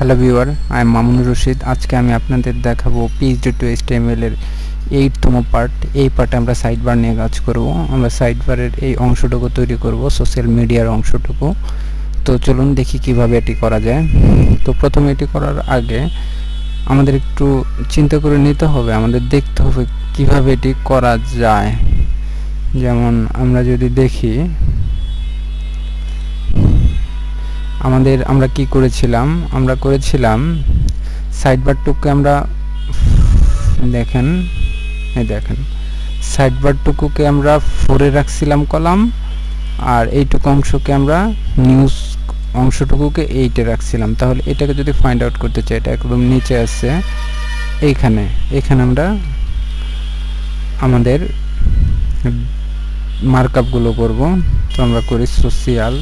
Hello viewer, I am Mamunur Rashid. আজকে আমি আপনাদের দেখাবো PSD টু HTML এর 8তম পার্ট। এই পার্টে আমরা সাইড বার নিয়ে কাজ করব। আমরা সাইড বারের এই অংশটুকু তৈরি করব, সোশ্যাল মিডিয়ার অংশটুকু। তো চলুন দেখি কিভাবে এটি করা যায়। তো প্রথমে এটি করার আগে আমাদের একটু চিন্তা করে নিতে হবে, আমাদের দেখতে হবে কিভাবে এটি করা যায়। যেমন আমরা যদি দেখি আমরা কি করেছিলাম, আমরা করেছিলাম সাইড বারটুকু আমরা দেখেন সাইড বারটুকুকে আমরা 4 রাখছিলাম কলাম, আর এইটুকু অংশকে আমরা নিউজ অংশটুকুকে 8 রাখছিলাম। তাহলে এটাকে যদি ফাইন্ড আউট করতে চাই, এটা একদম নিচে আছে, এখানে আমরা আমাদের মার্কআপ গুলো করব। তো আমরা করি সোশ্যাল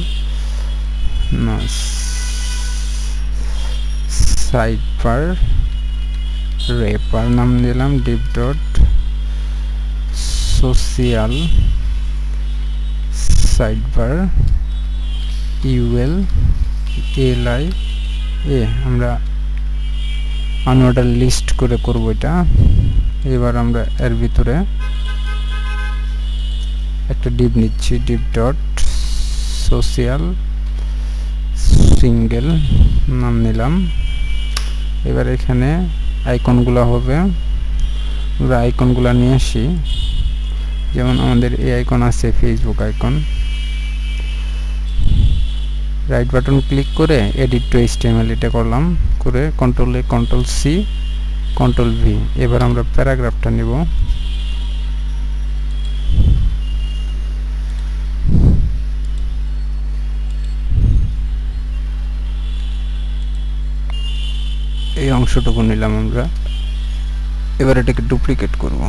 সাইডবার রেপার নাম দিলাম deep dot social sidebar ULLI আমরা আনঅর্ডার লিস্ট করে করব এটা। এবার আমরা এর ভিতরে একটা ডিপ নিচ্ছি, ডিপ ডট সোশ্যাল সিঙ্গেল নাম নিলাম। এবার এখানে আইকনগুলো হবে, আমরা আইকনগুলো নিয়ে আসি। যেমন আমাদের এই আইকন আছে, Facebook icon. Right button click করে এডিট টু HTML এটা করলাম, করে control A control C control V। এবার আমরা প্যারাগ্রাফটা নিব। এই অংশটুকু নিলাম আমরা। এবার এটাকে ডুপ্লিকেট করব,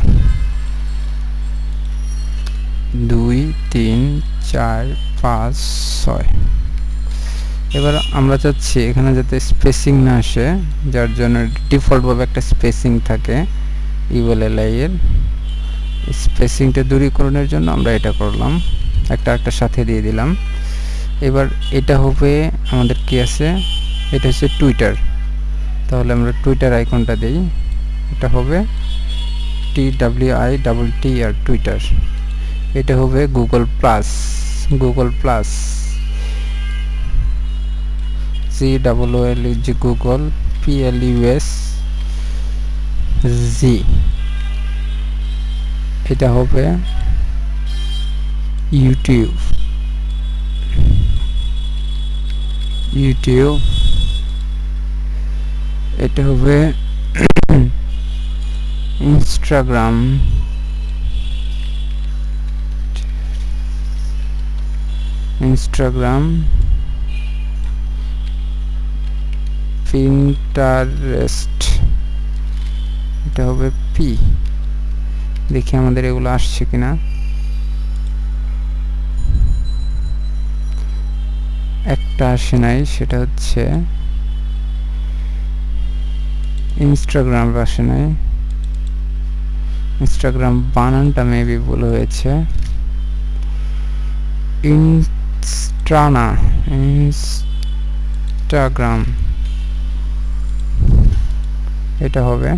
2 3 4 5 6। এবার আমরা চাচ্ছি এখানে যাতে স্পেসিং না আসে, যার জন্য ডিফল্ট ভাবে একটা স্পেসিং থাকে। ULLI এর স্পেসিংটা দূরীকরণের জন্য আমরা এটা করলাম, একটা সাথে দিয়ে দিলাম। এবার এটা হবে আমাদের কি আছে, এটা হচ্ছে টুইটার। তাহলে আমরা টুইটার আইকনটা দেই, এটা হবে TWITTR টুইটার। এটা হবে Google plus GOOGLE Google PLUS G। এটা হবে ইউটিউব এটা হবে ইনস্টাগ্রাম পিন্টারেস্ট এটা হবে P। দেখি আমাদের এগুলো আসছে কিনা। একটা আসে নাই, সেটা হচ্ছে ইনস্টাগ্রাম আসে নাই। ইনস্টাগ্রাম বানানটা মেবি ভুল হয়েছে, ইনস্টাগ্রাম এটা হবে।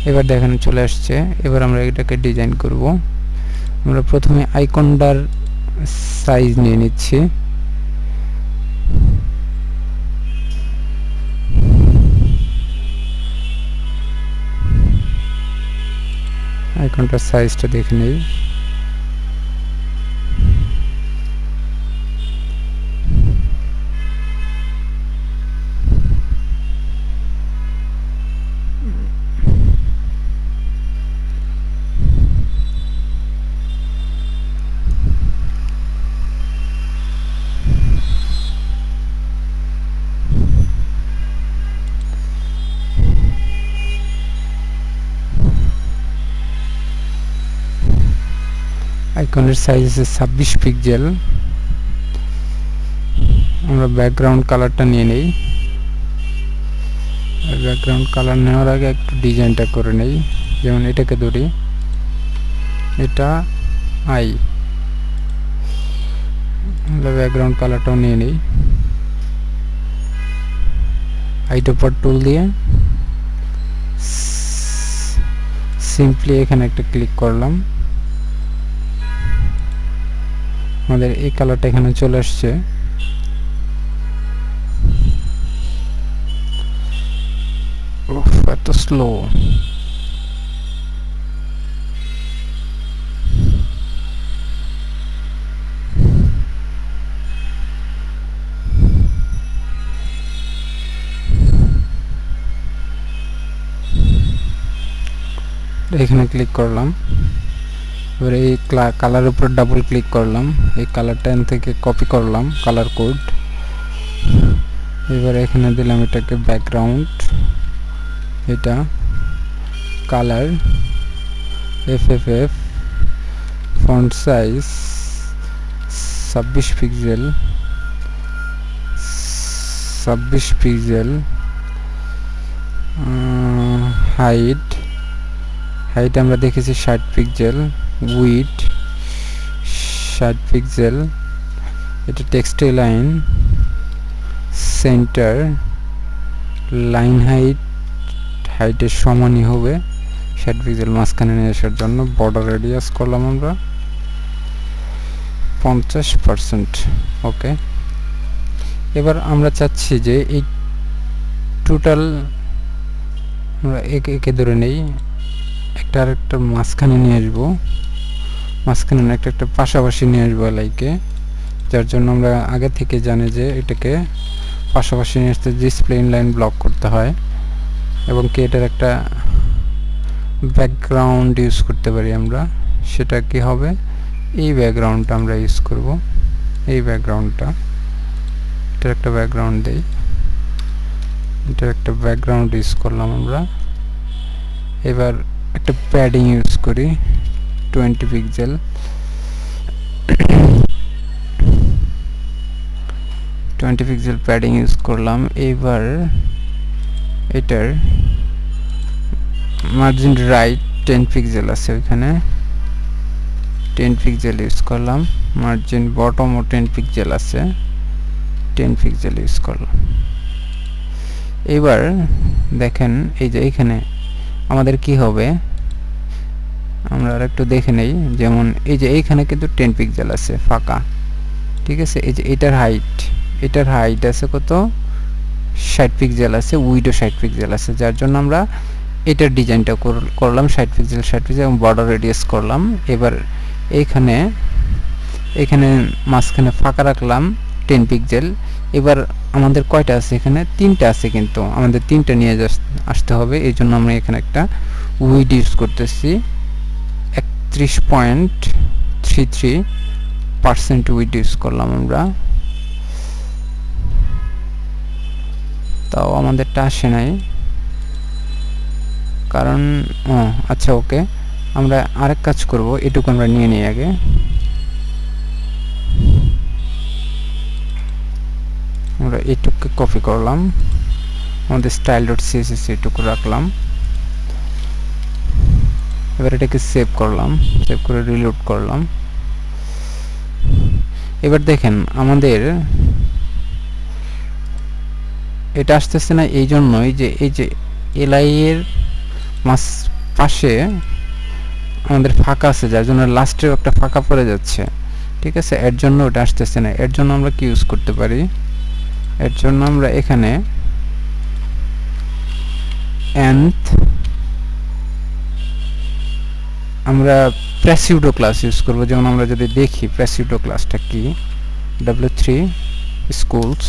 এবার দেখেন চলে আসছে। এবার আমরা এটাকে ডিজাইন করব। আমরা প্রথমে আইকনটার সাইজ নিয়ে নিচ্ছি। আইকনটার সাইজটা দেখে নেই। আইকনের সাইজ আছে 26 পিক্সেল। আমরা ব্যাকগ্রাউন্ড কালারটা নিয়ে নেই। ব্যাকগ্রাউন্ড কালার নেওয়ার আগে একটু ডিজাইনটা করে নেই। যেমন এটাকে ধরি, এটা আই, ব্যাকগ্রাউন্ড কালারটাও নিয়ে নেই। আইডোপার টুল দিয়ে সিম্পলি এখানে একটা ক্লিক করলাম, আমাদের এই কালারটা এখানে চলে আসছে। এত স্লো। এখানে ক্লিক করলাম, এবার এই কালার উপর ডাবল ক্লিক করলাম, এই কালারটা এখান থেকে কপি করলাম কালার কোড। এবার এখানে দিলাম এটাকে ব্যাকগ্রাউন্ড, এটা colour FFF, font size 26 pixel, 26 pixel, height আমরা দেখেছি 60 পিক্সেল, উইডথ 60 পিক্সেল, এটা টেক্সট লাইন, সেন্টার, লাইন হাইটের সমানই হবে 60 পিক্সেল, মাঝখানে নিয়ে আসার জন্য বর্ডার রেডিয়াস করলাম আমরা 50%। ওকে, এবার আমরা চাচ্ছি যে এই টোটাল আমরা একে ধরে নেই, একটা আরেকটা মাঝখানে নিয়ে আসবো, মাঝখানে একটা পাশাপাশি নিয়ে আসবো লাইকে, যার জন্য আমরা আগে থেকে জানি যে এটাকে পাশাপাশি নিয়ে আসতে ডিসপ্লে ইনলাইন ব্লক করতে হয়, এবং কি এটার একটা ব্যাকগ্রাউন্ড ইউজ করতে পারি আমরা। সেটা কি হবে, এই ব্যাকগ্রাউন্ডটা আমরা ইউজ করব, এই ব্যাকগ্রাউন্ডটা, এটার একটা ব্যাকগ্রাউন্ড দেই, এটার একটা ব্যাকগ্রাউন্ড ইউজ করলাম আমরা। এবার একটা প্যাডিং ইউজ করি 20 পিক্সেল, 20 পিক্সেল প্যাডিং ইউজ করলাম। এবার এটার মার্জিন রাইট 10 পিক্সেল আছে, ওইখানে 10 পিক্সেল ইউজ করলাম। মার্জিন বটমও 10 পিক্সেল আছে, 10 পিক্সেল ইউজ করলাম। এবার দেখেন এই যে এখানে আমাদের কি হবে, আমরা আর একটু দেখে নেই। যেমন এই যে এইখানে কিন্তু 10 পিক্সেল আছে ফাঁকা, ঠিক আছে। এই যে এটার হাইট আছে কত, 60 পিক্সেল আছে, উইডও 60 পিক্সেল আছে, যার জন্য আমরা এটার ডিজাইনটা করলাম 60 পিক্সেল এবং বর্ডার রেডিয়াস করলাম। এবার এখানে মাঝখানে ফাঁকা রাখলাম 10 পিক্সেল। এবার আমাদের কয়টা আছে, এখানে 3টা আছে, কিন্তু আমাদের 3টা নিয়ে আসতে হবে। এই জন্য আমরা এখানে একটা উইড ইউজ করতেছি, 31.33% উইড ইউজ করলাম আমরা। তাও আমাদেরটা আসে নাই, কারণ আচ্ছা ওকে, আমরা আরেক কাজ করব, এটুকু আমরা নিয়ে নিই আগে। আমরা এটুকু কপি করলাম, আমাদের style.css এটুকু রাখলাম। এবার এটাকে সেভ করলাম, সেভ করে রিলোড করলাম। এবার দেখেন আমাদের এটা আসতেছে না, এই জন্যই যে এই যে এলআই এর পাশে আমাদের ফাঁকা আছে, যার জন্য লাস্টের একটা ফাঁকা পড়ে যাচ্ছে, ঠিক আছে। এর জন্য ওটা আসতেছে না। এর জন্য আমরা কি ইউজ করতে পারি, এর জন্য আমরা এখানে আমরা প্রেসিউডো ক্লাস ইউজ করব। যেমন আমরা যদি দেখি প্রেসিউডো ক্লাসটা কি, w3 schools,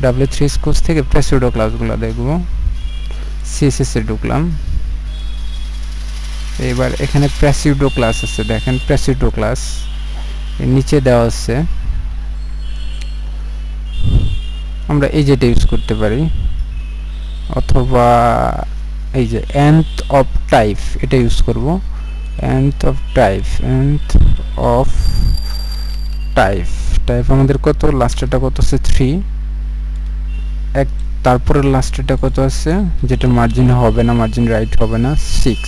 w3 schools থেকে প্রেসিউডো ক্লাসগুলো দেখব। css এ ঢুকলাম, এবার এখানে প্রেসিউডো ক্লাস আছে, দেখেন প্রেসিউডো ক্লাস নিচে দেওয়া আছে। আমরা এই যেটা ইউজ করতে পারি, অথবা এই যে nth of type এটা ইউজ করব। nth of type আমাদের কত, লাস্টেরটা কত আছে 3, তারপরে লাস্টেরটা কত আছে, যেটা মার্জিন হবে না, মার্জিন রাইট হবে না, 6।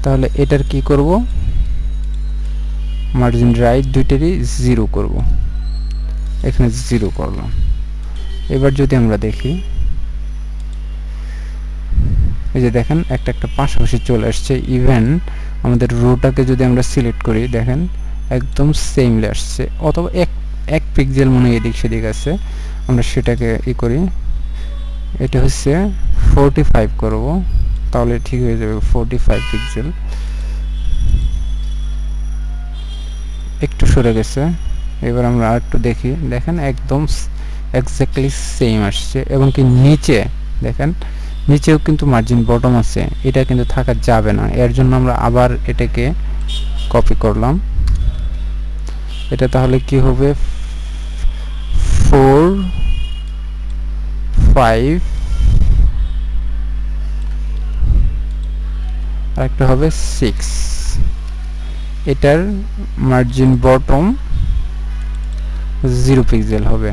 তাহলে এটার কি করব, মার্জিন রাইট দুইটারই 0 করব, এখানে 0 করলাম। এবার যদি আমরা দেখি, এই যে দেখেন একটা একটা পাশাপাশি চলে আসছে। ইভেন আমাদের রোটাকে যদি আমরা সিলেক্ট করি, দেখেন একদম সেমলি আসছে, অথবা এক পিক্সেল মনে হয় এদিক সেদিক আছে, আমরা সেটাকে করি, এটা হচ্ছে 45 করব, তাহলে ঠিক হয়ে যাবে 45 পিক্সেল। একটু সরে গেছে। এবার আমরা আর একটু দেখি, দেখেন একদম এক্স্যাক্টলি সেম আসছে। এবং কি নিচে দেখেন, নিচেও কিন্তু মার্জিন বটম আছে, এটা কিন্তু থাকা যাবে না। এর জন্য আমরা আবার এটাকে কপি করলাম। এটা তাহলে কি হবে, 4 5 আর একটা হবে 6। এটার মার্জিন বটম 0 পিক্সেল হবে।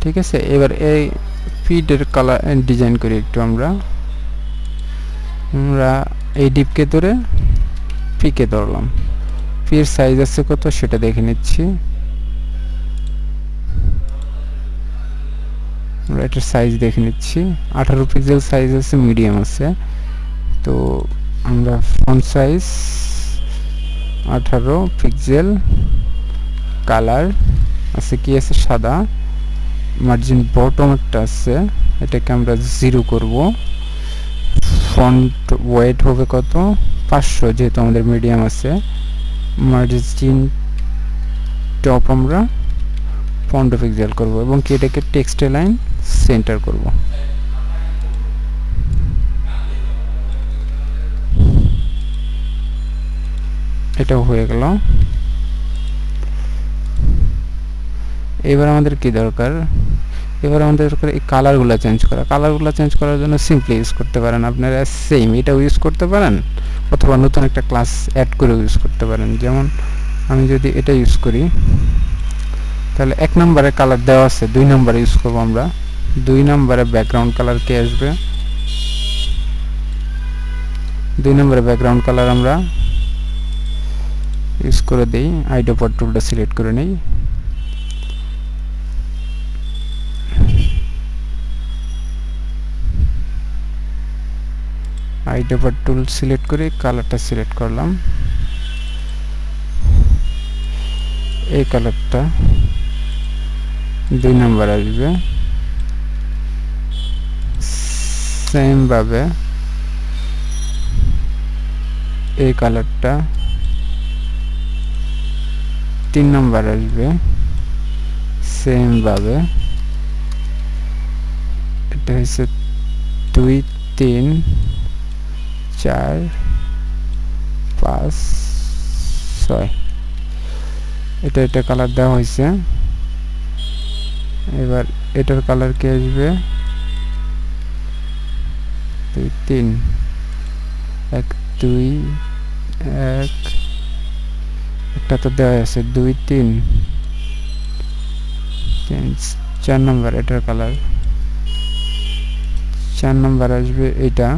ঠিক আছে, এবার এই ফিডের কালার ডিজাইন করি একটু। আমরা এই ডিপকে ধরে পিকে ধরলাম। পির সাইজ আছে কত সেটা দেখে নিচ্ছি। আমরা এটার সাইজ দেখে নিচ্ছি, 18 পিক্সেল সাইজ আছে, মিডিয়াম আছে। তো আমরা ফন্ট সাইজ 18 পিক্সেল, কালার আছে কি আছে, সাদা। মার্জিন বটম একটা আছে, এটাকে আমরা 0 করব। ফন্ট ওয়েট হবে কত, 500, যেহেতু আমাদের মিডিয়াম আছে। মার্জিন টপ আমরা 15 পিক্সেল করব, এবং কি এটাকে টেক্সট লাইন সেন্টার করব। এটাও হয়ে গেল। এবার আমাদের কি দরকার, এবার আমাদের দরকার এই কালারগুলো চেঞ্জ করা। কালারগুলো চেঞ্জ করার জন্য সিম্পলি ইউজ করতে পারেন আপনারা সেম এটাও ইউজ করতে পারেন, অথবা নতুন একটা ক্লাস অ্যাড করে ইউজ করতে পারেন। যেমন আমি যদি এটা ইউজ করি, তাহলে 1 নম্বরে কালার দেওয়া আছে, 2 নম্বরে ইউজ করব আমরা। 2 নম্বরে ব্যাকগ্রাউন্ড কালার কে আসবে, 2 নম্বরে ব্যাকগ্রাউন্ড কালার আমরা ইউজ করে দেই। আইডোপার টুলটা সিলেক্ট করে নেই। আইডোপার টুল সিলেক্ট করে কালারটা সিলেক্ট করলাম। এই কালারটা 2 নম্বর আসবে। সেম ভাবে এই কালারটা 3 নম্বর আসবে। সেম ভাবে এটা হচ্ছে 2 3 4 5 6, এটা কালার দেওয়া হয়েছে। এবার এটার কালার কি আসবে, 2 3 1 2 1, একটা তো দেওয়া আছে 2 3 4 নম্বর, এটার কালার 4 নম্বর আসবে এটা।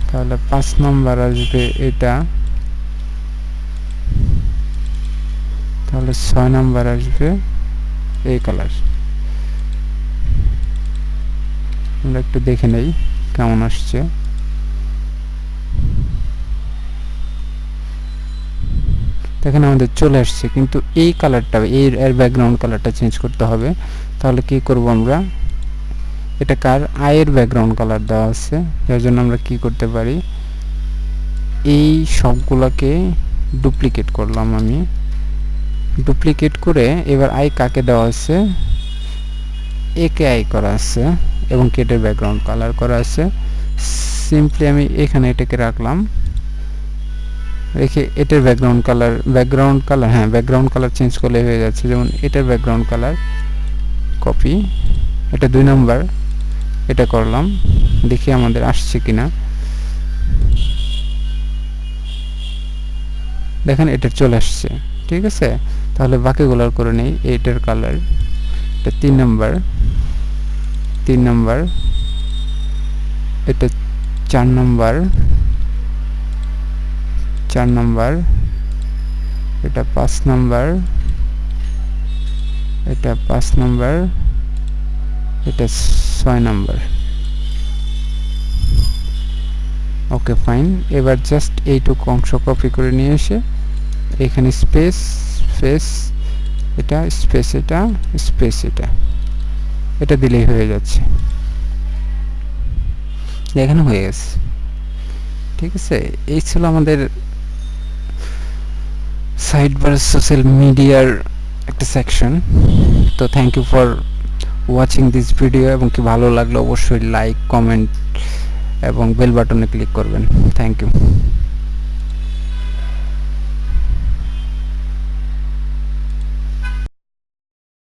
তাহলে 5 নম্বর আসবে এটা, তাহলে 6 নম্বর আসবে এই কালার। আমরা একটু দেখে নেই কেমন আসছে। দেখেন আমাদের চলে আসছে, কিন্তু এই কালারটা এর ব্যাকগ্রাউন্ড কালারটা চেঞ্জ করতে হবে। তাহলে কি করব আমরা, এটা কার আয়ের ব্যাকগ্রাউন্ড কালার দেওয়া আছে, যার জন্য আমরা কি করতে পারি, এই সবগুলোকে ডুপ্লিকেট করলাম আমি। ডুপ্লিকেট করে এবার আই কাকে দেওয়া আছে, একে আই করা আছে, এবং কেটের ব্যাকগ্রাউন্ড কালার করা আছে। সিম্পলি আমি এখানে এটাকে রাখলাম, রেখে এটার ব্যাকগ্রাউন্ড কালার হ্যাঁ ব্যাকগ্রাউন্ড কালার চেঞ্জ করলে হয়ে যাচ্ছে। যেমন এটার ব্যাকগ্রাউন্ড কালার কপি, এটা 2 নম্বর, এটা করলাম, দেখি আমাদের আসছে কিনা। দেখেন এটা চলে আসছে। ঠিক আছে, তাহলে বাকিগুলোর করে নেই। এটার কালার এটা 3 নম্বর, এটা 4 নম্বর, 4 নাম্বার, এটা 5 নাম্বার, এটা 5 নাম্বার, এটা 6 নাম্বার। Okay fine. এবার জাস্ট এইটুকু অংশ কপি করে নিয়ে এসে এখানে স্পেস স্পেস এটা স্পেস এটা স্পেস এটা দিলেই হয়ে যাচ্ছে। এখানে হয়ে গেছে, ঠিক আছে। এই ছিল আমাদের সাইডবার সোশ্যাল মিডিয়ার একটা সেকশন। তো thank you for watching this video, এবং কি ভালো লাগলে অবশ্যই লাইক, কমেন্ট এবং বেল বাটনে ক্লিক করবেন। Thank you.